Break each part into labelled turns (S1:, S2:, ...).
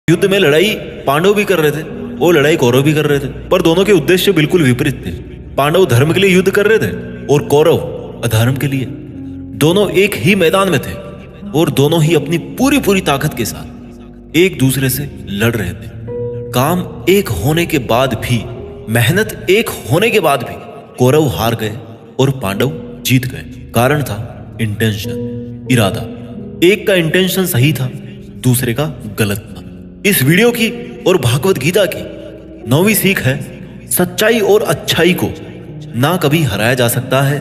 S1: युद्ध में लड़ाई पांडव भी कर रहे थे और लड़ाई कौरव भी कर रहे थे, पर दोनों के उद्देश्य बिल्कुल विपरीत थे। पांडव धर्म के लिए युद्ध कर रहे थे और कौरव अधर्म के लिए। दोनों एक ही मैदान में थे और दोनों ही अपनी पूरी पूरी ताकत के साथ एक दूसरे से लड़ रहे थे। काम एक होने के बाद भी, मेहनत एक होने के बाद भी कौरव हार गए और पांडव जीत गए। कारण था इंटेंशन, इरादा। एक का इंटेंशन सही था, दूसरे का गलत था। इस वीडियो की और भागवत गीता की 9वीं सीख है, सच्चाई और अच्छाई को ना कभी हराया जा सकता है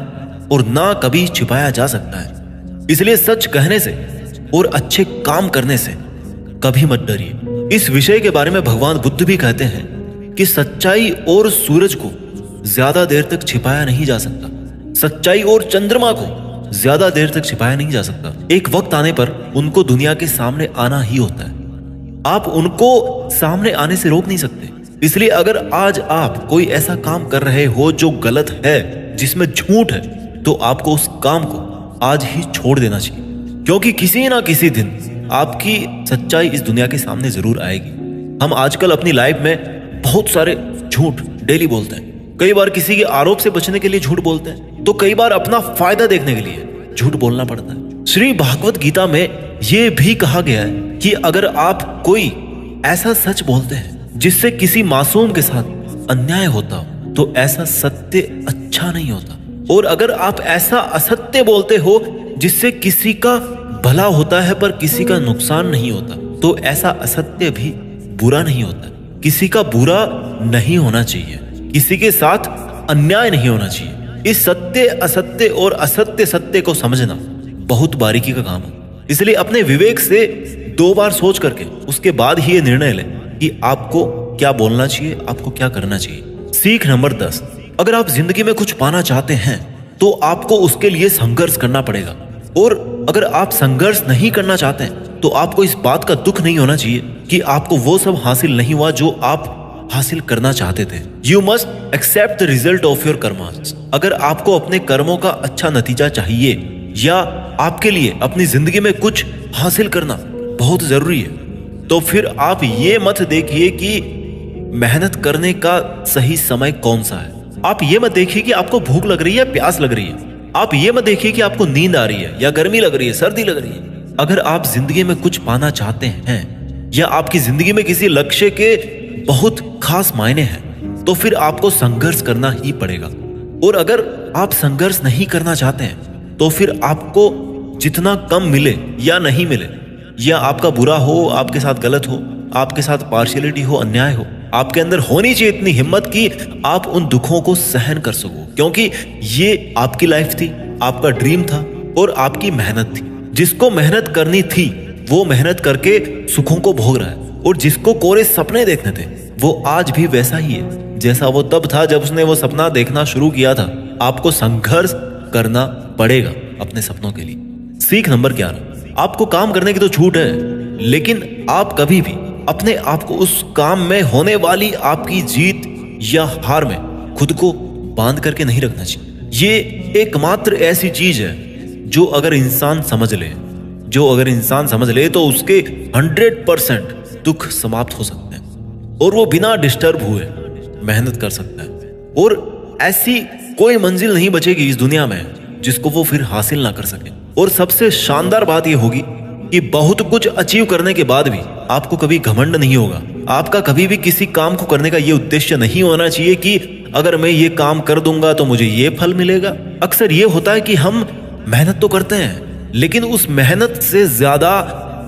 S1: और ना कभी छिपाया जा सकता है। इसलिए सच कहने से और अच्छे काम करने से कभी मत डरिए। इस विषय के बारे में भगवान बुद्ध भी कहते हैं कि सच्चाई और सूरज को ज्यादा देर तक छिपाया नहीं जा सकता, सच्चाई और चंद्रमा को ज्यादा देर तक छिपाया नहीं जा सकता। एक वक्त आने पर उनको दुनिया के सामने आना ही होता है। आप उनको सामने आने से रोक नहीं सकते। इसलिए अगर आज आप कोई ऐसा काम कर रहे हो जो गलत है, जिसमें झूठ है, तो आपको उस काम को आज ही छोड़ देना चाहिए, क्योंकि किसी ना किसी दिन आपकी सच्चाई इस दुनिया के सामने जरूर आएगी। हम आजकल अपनी लाइफ में बहुत सारे झूठ डेली बोलते हैं। कई बार किसी के आरोप से बचने के लिए झूठ बोलते हैं, तो कई बार अपना फायदा देखने के लिए झूठ बोलना पड़ता है। श्री भागवत गीता में यह भी कहा गया है कि अगर आप कोई ऐसा सच बोलते हैं जिससे किसी मासूम के साथ अन्याय होता हो, तो ऐसा सत्य अच्छा नहीं होता। और अगर आप ऐसा असत्य बोलते हो जिससे किसी का भला होता है पर किसी का नुकसान नहीं होता, तो ऐसा असत्य भी बुरा नहीं होता। किसी का बुरा नहीं होना चाहिए, किसी के साथ अन्याय नहीं होना चाहिए। इस सत्य असत्य और असत्य सत्य को समझना बहुत बारीकी का काम है। इसलिए अपने विवेक से 2 बार सोच करके उसके बाद ही ये निर्णय लें कि आपको क्या बोलना चाहिए, आपको क्या करना चाहिए। सीख नंबर 10, अगर आप जिंदगी में कुछ पाना चाहते हैं तो आपको उसके लिए संघर्ष करना पड़ेगा। और अगर आप संघर्ष नहीं करना चाहते हैं तो आपको इस बात का दुख नहीं होना चाहिए कि आपको वो सब हासिल नहीं हुआ जो आप हासिल करना चाहते थे। You must accept the result of your karmas. अगर आपको अपने कर्मों का अच्छा नतीजा चाहिए या आपके लिए अपनी जिंदगी में कुछ हासिल करना बहुत जरूरी है, तो फिर आप ये मत देखिए कि मेहनत करने का सही समय कौन सा है। आप ये मत देखिए कि आपको भूख लग रही है, प्यास लग रही है। आप ये मत देखिए कि आपको नींद आ रही है या गर्मी लग रही है, सर्दी लग रही है। अगर आप जिंदगी में कुछ पाना चाहते हैं या आपकी जिंदगी में किसी लक्ष्य के बहुत खास मायने हैं, तो फिर आपको संघर्ष करना ही पड़ेगा। और अगर आप संघर्ष नहीं करना चाहते हैं तो फिर आपको जितना कम मिले या नहीं मिले, या आपका बुरा हो, आपके साथ गलत हो, आपके साथ पार्शियलिटी हो, अन्याय हो, आपके अंदर होनी चाहिए इतनी हिम्मत कि आप उन दुखों को सहन कर सको, क्योंकि ये आपकी लाइफ थी, आपका ड्रीम था और आपकी मेहनत थी। जिसको मेहनत करनी थी वो मेहनत करके सुखों को भोग रहा है, और जिसको कोरे सपने देखने थे वो आज भी वैसा ही है जैसा वो तब था जब उसने वो सपना देखना शुरू किया था। आपको संघर्ष करना पड़ेगा अपने सपनों के लिए। सीख नंबर 11, आपको काम करने की तो छूट है, लेकिन आप कभी भी अपने आप को उस काम में होने वाली आपकी जीत या हार में खुद को बांध करके नहीं रखना चाहिए। ये एकमात्र ऐसी चीज है जो अगर इंसान समझ ले तो उसके 100% दुख समाप्त हो सकते हैं और वो बिना डिस्टर्ब हुए मेहनत कर सकता है। और ऐसी कोई मंजिल नहीं बचेगी इस दुनिया में जिसको वो फिर हासिल ना कर सके। और सबसे शानदार बात ये होगी कि बहुत कुछ अचीव करने के बाद भी आपको कभी घमंड नहीं होगा। आपका कभी भी किसी काम को करने का ये उद्देश्य नहीं होना चाहिए कि अगर मैं ये काम कर दूंगा तो मुझे ये फल मिलेगा। अक्सर ये होता है कि हम मेहनत तो करते हैं, लेकिन उस मेहनत से ज्यादा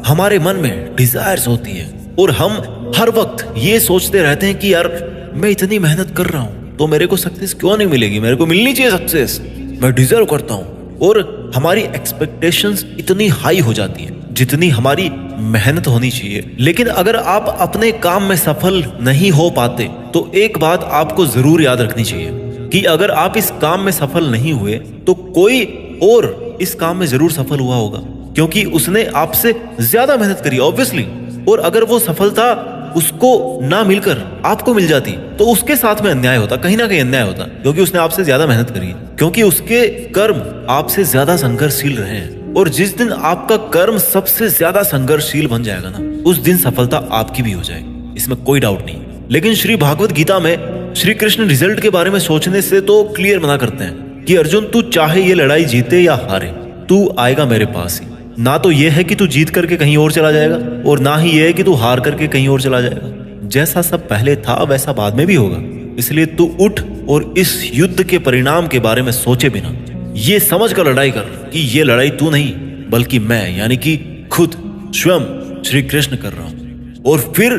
S1: हमारे मन में डिजायर्स होती है और हम हर वक्त ये सोचते रहते हैं कि यार मैं इतनी मेहनत कर रहा हूं तो मेरे को सक्सेस क्यों नहीं मिलेगी, मेरे को मिलनी चाहिए सक्सेस, मैं डिजर्व करता हूं। और हमारी एक्सपेक्टेशंस इतनी हाई हो जाती है जितनी हमारी मेहनत होनी चाहिए। लेकिन अगर आप अपने काम में सफल नहीं हो पाते तो एक बात आपको जरूर याद रखनी चाहिए कि अगर आप इस काम में सफल नहीं हुए तो कोई और इस काम में जरूर सफल हुआ होगा, क्योंकि उसने आपसे ज्यादा मेहनत करी ऑब्वियसली। और अगर वो सफलता उसको ना मिलकर आपको मिल जाती तो उसके साथ में अन्याय होता, कहीं ना कहीं अन्याय होता, क्योंकि उसने आपसे ज्यादा मेहनत करी, क्योंकि उसके कर्म आपसे ज्यादा संघर्षशील रहे हैं और जिस दिन आपका कर्म सबसे ज्यादा संघर्षशील बन जाएगा ना, उस दिन सफलता आपकी भी हो जाएगी, इसमें कोई डाउट नहीं। लेकिन श्री भागवत गीता में श्री कृष्ण रिजल्ट के बारे में सोचने से तो क्लियर मना करते हैं कि अर्जुन तू चाहे ये लड़ाई जीते या हारे, तू आएगा मेरे पास ही। ना तो ये है कि तू जीत करके कहीं और चला जाएगा, और ना ही ये है कि तू हार करके कहीं और चला जाएगा। जैसा सब पहले था वैसा बाद में भी होगा। इसलिए तू उठ और इस युद्ध के परिणाम के बारे में सोचे बिना ये समझ कर लड़ाई कर कि ये लड़ाई तू नहीं बल्कि मैं, यानी कि खुद स्वयं श्री कृष्ण कर रहा हूं। और फिर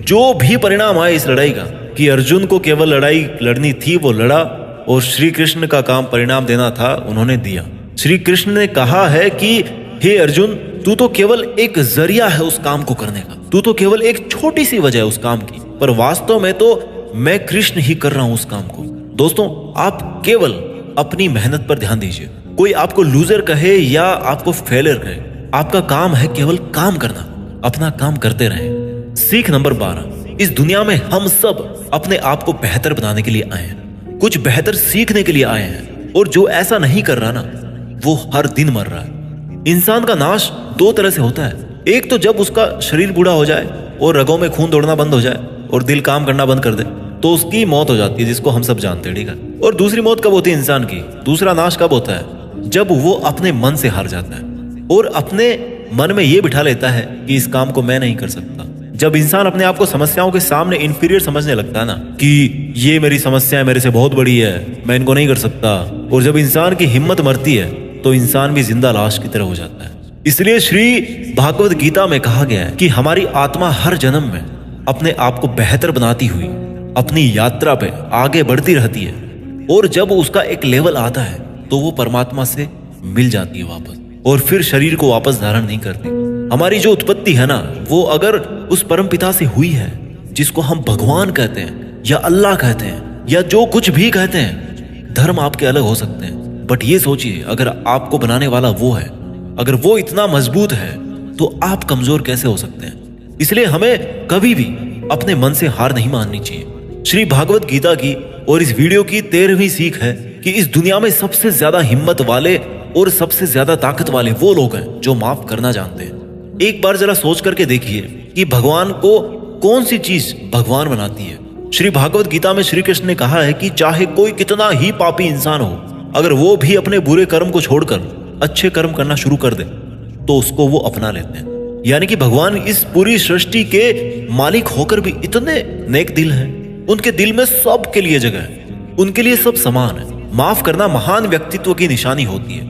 S1: जो भी परिणाम आए इस लड़ाई का, कि अर्जुन को केवल लड़ाई लड़नी थी वो लड़ा, और श्री कृष्ण का काम परिणाम देना था उन्होंने दिया। श्री कृष्ण ने कहा है कि हे अर्जुन, तू तो केवल एक जरिया है उस काम को करने का, तू तो केवल एक छोटी सी वजह है उस काम की, पर वास्तव में तो मैं कृष्ण ही कर रहा हूं उस काम को। दोस्तों, आप केवल अपनी मेहनत पर ध्यान दीजिए। कोई आपको लूजर कहे या आपको फेलियर कहे, आपका काम है केवल काम करना, अपना काम करते रहें। सीख नंबर 12, इस दुनिया में हम सब अपने आप को बेहतर बनाने के लिए आए हैं, कुछ बेहतर सीखने के लिए आए हैं, और जो ऐसा नहीं कर रहा ना, वो हर दिन मर रहा है। इंसान का नाश दो तरह से होता है, एक तो जब उसका शरीर बूढ़ा हो जाए और रगों में खून दौड़ना बंद हो जाए और दिल काम करना बंद कर दे, तो उसकी मौत हो जाती है, जिसको हम सब जानते हैं, ठीक है। और दूसरी मौत कब होती है इंसान की, दूसरा नाश कब होता है, जब वो अपने मन से हार जाता है और अपने मन में ये बिठा लेता है कि इस काम को मैं नहीं कर सकता। जब इंसान अपने आप को समस्याओं के सामने इंफीरियर समझने लगता है ना, कि ये मेरी समस्या मेरे से बहुत बड़ी है, मैं इनको नहीं कर सकता, और जब इंसान की हिम्मत मरती है तो इंसान भी जिंदा लाश की तरह हो जाता है। इसलिए श्री भागवत गीता में कहा गया है कि हमारी आत्मा हर जन्म में अपने आप को बेहतर बनाती हुई अपनी यात्रा पे आगे बढ़ती रहती है, और जब उसका एक लेवल आता है तो वो परमात्मा से मिल जाती है वापस, और फिर शरीर को वापस धारण नहीं करती। हमारी जो उत्पत्ति है ना, वो अगर उस परम पिता से हुई है, जिसको हम भगवान कहते हैं या अल्लाह कहते हैं या जो कुछ भी कहते हैं, धर्म आपके अलग हो सकते हैं, बट ये सोचिए, अगर आपको बनाने वाला वो है, अगर वो इतना मजबूत है, तो आप कमजोर कैसे हो सकते हैं। इसलिए हमें कभी भी अपने मन से हार नहीं माननी चाहिए। श्री भागवत गीता की और इस वीडियो की 13वीं सीख है कि इस दुनिया में सबसे ज्यादा हिम्मत वाले और सबसे ज्यादा ताकत वाले वो लोग हैं जो माफ करना जानते हैं। एक बार जरा सोच करके देखिए कि भगवान को कौन सी चीज भगवान बनाती है। श्री भागवत गीता में श्री कृष्ण ने कहा है कि चाहे कोई कितना ही पापी इंसान हो, अगर वो भी अपने बुरे कर्म को छोड़कर अच्छे कर्म करना शुरू कर दे तो उसको वो अपना लेते हैं। यानी कि भगवान इस पूरी सृष्टि के मालिक होकर भी इतने नेक दिल हैं, उनके दिल में सब के लिए जगह है, उनके लिए सब समान है। माफ करना महान व्यक्तित्व की निशानी होती है,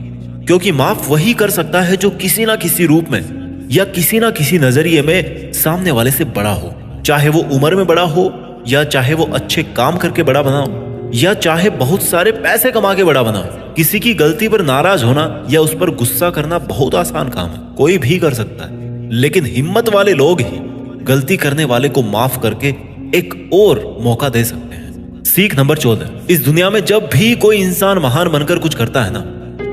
S1: क्योंकि माफ वही कर सकता है जो किसी ना किसी रूप में या किसी ना किसी नजरिए में सामने वाले से बड़ा हो, चाहे वो उम्र में बड़ा हो, या चाहे वो अच्छे काम करके बड़ा बना हो, या चाहे बहुत सारे पैसे कमा के बड़ा बना। किसी की गलती पर नाराज होना या उस पर गुस्सा करना बहुत आसान काम है, कोई भी कर सकता है, लेकिन हिम्मत वाले लोग ही गलती करने वाले को माफ करके एक और मौका दे सकते हैं। सीख नंबर 14, इस दुनिया में जब भी कोई इंसान महान बनकर कुछ करता है ना,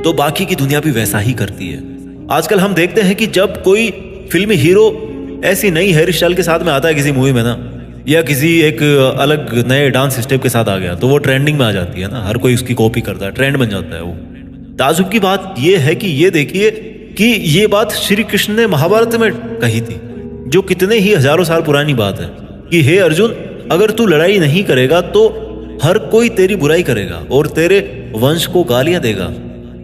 S1: तो बाकी की दुनिया भी वैसा ही करती है। आजकल हम देखते हैं कि जब कोई फिल्मी हीरो ऐसी नई हेयर स्टाइल के साथ में आता है किसी मूवी में ना, या किसी एक अलग नए डांस स्टेप के साथ आ गया, तो वो ट्रेंडिंग में आ जाती है ना, हर कोई उसकी कॉपी करता है, ट्रेंड बन जाता है वो। ताजुब की बात ये है कि ये देखिए कि ये बात श्री कृष्ण ने महाभारत में कही थी, जो कितने ही हजारों साल पुरानी बात है, कि हे अर्जुन, अगर तू लड़ाई नहीं करेगा तो हर कोई तेरी बुराई करेगा और तेरे वंश को गालियां देगा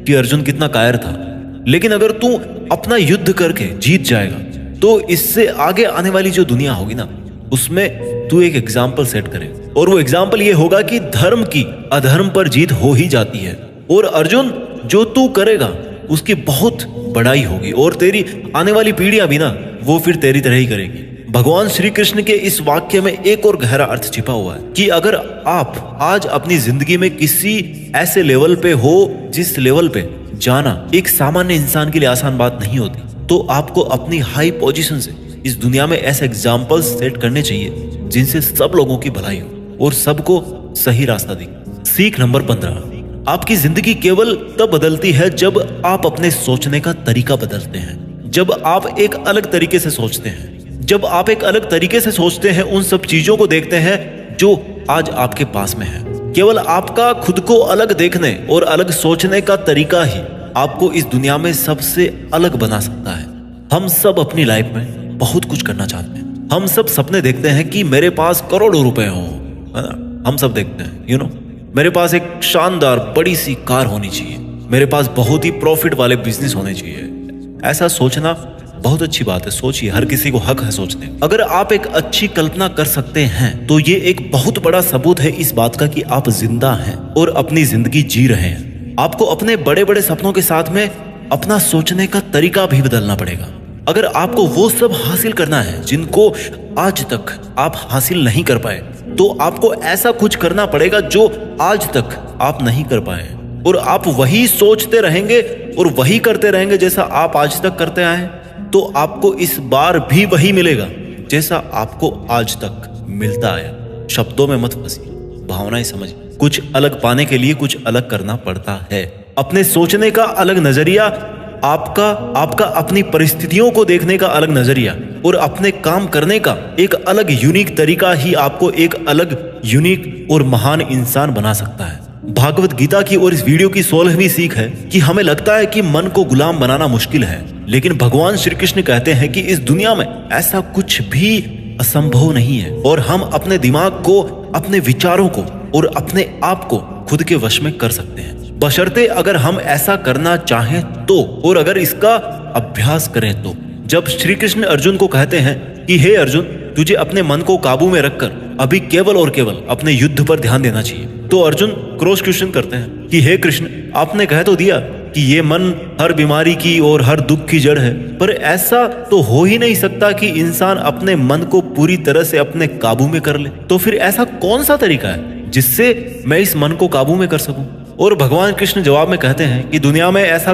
S1: कि अर्जुन कितना कायर था। लेकिन अगर तू अपना युद्ध करके जीत जाएगा तो इससे आगे आने वाली जो दुनिया होगी ना, उसमें तू एक एग्जाम्पल सेट करे, और वो एग्जाम्पल ये होगा कि धर्म की अधर्म पर जीत हो ही जाती है। और अर्जुन, जो तू करेगा उसकी बहुत बड़ाई होगी, और तेरी आने वाली पीढ़ियां भी ना, वो फिर तेरी तरह ही करेगी। भगवान श्री कृष्ण के इस वाक्य में एक और गहरा अर्थ छिपा हुआ है कि अगर आप आज अपनी जिंदगी में किसी ऐसे लेवल पे हो जिस लेवल पे जाना एक सामान्य इंसान के लिए आसान बात नहीं होती, तो आपको अपनी हाई पोजीशन से इस दुनिया में ऐसे एग्जाम्पल्स सेट करने चाहिए जिनसे सब लोगों की भलाई हो और सबको सही रास्ता दिखे। सीख नंबर 15, आपकी जिंदगी केवल तब बदलती है जब आप अपने सोचने का तरीका बदलते हैं, जब आप एक अलग तरीके से सोचते हैं। जब आप एक अलग तरीके से सोचते हैं, उन सब चीजों को देखते हैं जो आज आपके पास में है। केवल आपका खुद को अलग देखने और अलग सोचने का तरीका ही आपको इस दुनिया में सबसे अलग बना सकता है। हम सब अपनी लाइफ में बहुत कुछ करना चाहते हैं। हम सब सपने देखते हैं कि मेरे पास करोड़ों रुपए हो, है ना? हम सब देखते हैं मेरे पास एक शानदार बड़ी सी कार होनी चाहिए, मेरे पास बहुत ही प्रॉफिट वाले बिजनेस होने चाहिए। ऐसा सोचना बहुत अच्छी बात है, सोचिए, हर किसी को हक है सोचने। अगर आप एक अच्छी कल्पना कर सकते हैं तो ये एक बहुत बड़ा सबूत है इस बात का कि आप जिंदा हैं और अपनी जिंदगी जी रहे हैं। आपको अपने बड़े बड़े सपनों के साथ में अपना सोचने का तरीका भी बदलना पड़ेगा। अगर आपको वो सब हासिल करना है जिनको आज तक आप हासिल नहीं कर पाए, तो आपको ऐसा कुछ करना पड़ेगा जो आज तक आप नहीं कर पाए, और आप वही सोचते रहेंगे और वही करते रहेंगे जैसा आप आज तक करते आए, तो आपको इस बार भी वही मिलेगा जैसा आपको आज तक मिलता आया। शब्दों में मत फंसिए, भावनाएं समझिए। कुछ अलग पाने के लिए कुछ अलग करना पड़ता है। अपने सोचने का अलग नजरिया, आपका अपनी परिस्थितियों को देखने का अलग नजरिया और अपने काम करने का एक अलग यूनिक तरीका ही आपको एक अलग यूनिक और महान इंसान बना सकता है। भागवत गीता की और इस वीडियो की 16वीं सीख है कि हमें लगता है कि मन को गुलाम बनाना मुश्किल है, लेकिन भगवान श्री कृष्ण कहते हैं कि इस दुनिया में ऐसा कुछ भी असंभव नहीं है, और हम अपने दिमाग को, अपने विचारों को और अपने आप को खुद के वश में कर सकते हैं, बशर्ते अगर हम ऐसा करना चाहें तो, और अगर इसका अभ्यास करें तो। जब श्री कृष्ण अर्जुन को कहते हैं कि हे अर्जुन, तुझे अपने मन को काबू में रखकर अभी केवल और केवल अपने युद्ध पर ध्यान देना चाहिए, तो अर्जुन क्रॉस क्वेश्चन करते हैं कि हे कृष्ण, आपने कह तो दिया कि ये मन हर बीमारी की और हर दुख की जड़ है, पर ऐसा तो हो ही नहीं सकता कि इंसान अपने मन को पूरी तरह से अपने काबू में कर ले। तो फिर ऐसा कौन सा तरीका है जिससे मैं इस मन को काबू में कर सकूं? और भगवान कृष्ण जवाब में कहते हैं कि दुनिया में ऐसा